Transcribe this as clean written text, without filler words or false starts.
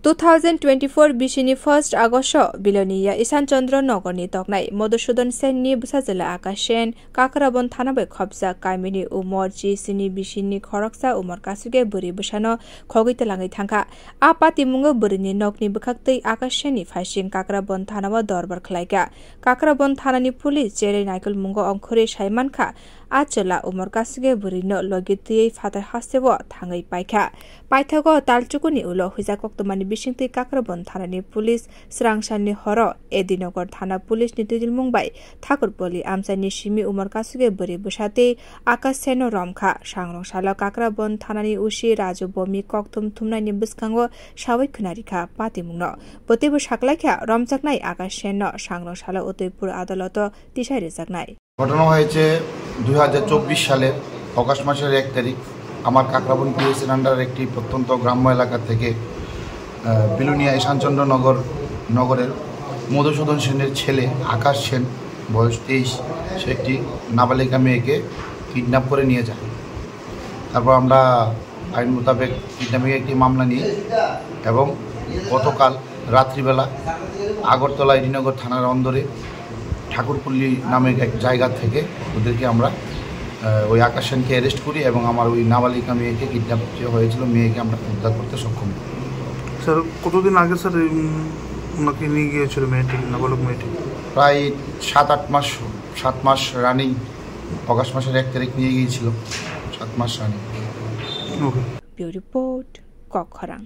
2024 बिसिनि 1 आगस्ट बिलोनिया ईशान चंद्र नगरनि तकनाय मधुसूदन सेननि बुसाजिला आकाश सेन काकराबन थानाबै खबजा कामिनि उमर जिसिनि बिसिनि खरकसा उमर कासुगे बुरि बुसानो खगैतलाङै थांखा आ पातिमुङो बुरिनि नकनि बखाक्तै आकाश सेननि फाइसिं काकराबन थानावा दरबार खलायगा काकराबन थानानि पुलिस जेरै नायकल मुंगो अंखुरे साइमानखा आचला उमर कासुगे बुरिनो लगितयै फाताय हासेबो थाङै पाइखा पाइथागो तालचुकुनि उलो हुइजाकक्तमानि बिसिंतै काकराबन थानानि पुलिस स्रांसानि हर एदिनगर थाना पुलिसनि दिदिलमुंबाय ठाकुरपल्ली आमसानि सिमी उमर कासुगे बुरि बुसाते आकाश सेनो रमखा सांरंसाला काकराबन थानानि उसी राजु बमी कक्तुम थुमनायनि बिस्कांगो सावै खुनारिखा पातिमुंनो बतेबो साकलायखा रमजाकनाय आकाश सेनो सांरंसाला उदयपुर आदाলত तिसाय रेजाकनाय ঘটনা হয়েছে 2024 সালের অগাস্ট মাসের 1 তারিখ আমার কাকরাবন পিএসের আন্ডার একটি প্রত্যন্ত গ্রাম্য এলাকা থেকে বিলুনিয়া ঈশানচন্দ্র নগরের মধুসূদন সেনের ছেলে আকাশ সেন বয়স 23 সে একটি নাবালিকা মেয়েকে কিডন্যাপ করে নিয়ে যায়। তারপর আমরা আইন মোতাবেক কিডন্যাপিংয়ের একটি মামলা নিই এবং গতকাল রাত্রিবেলা আগরতলা এডিনগর থানার অন্দরে ঠাকুরপল্লী নামের এক জায়গা থেকে ওদেরকে আমরা ওই আকাশ সেনকে অ্যারেস্ট করি এবং আমার ওই নাবালিকা মেয়েকে কিডন্যাপ হয়েছিল মেয়েকে আমরা উদ্ধার করতে সক্ষম হই। স্যার কতদিন আগে স্যার ওনাকে নিয়ে গিয়েছিল মেয়েটি নাবালক মেয়েটি? প্রায় 7 মাস রানিং অগাস্ট মাসের 1 তারিখ নিয়ে গিয়েছিল 7 মাস রানিং। রিপোর্ট কখরাং।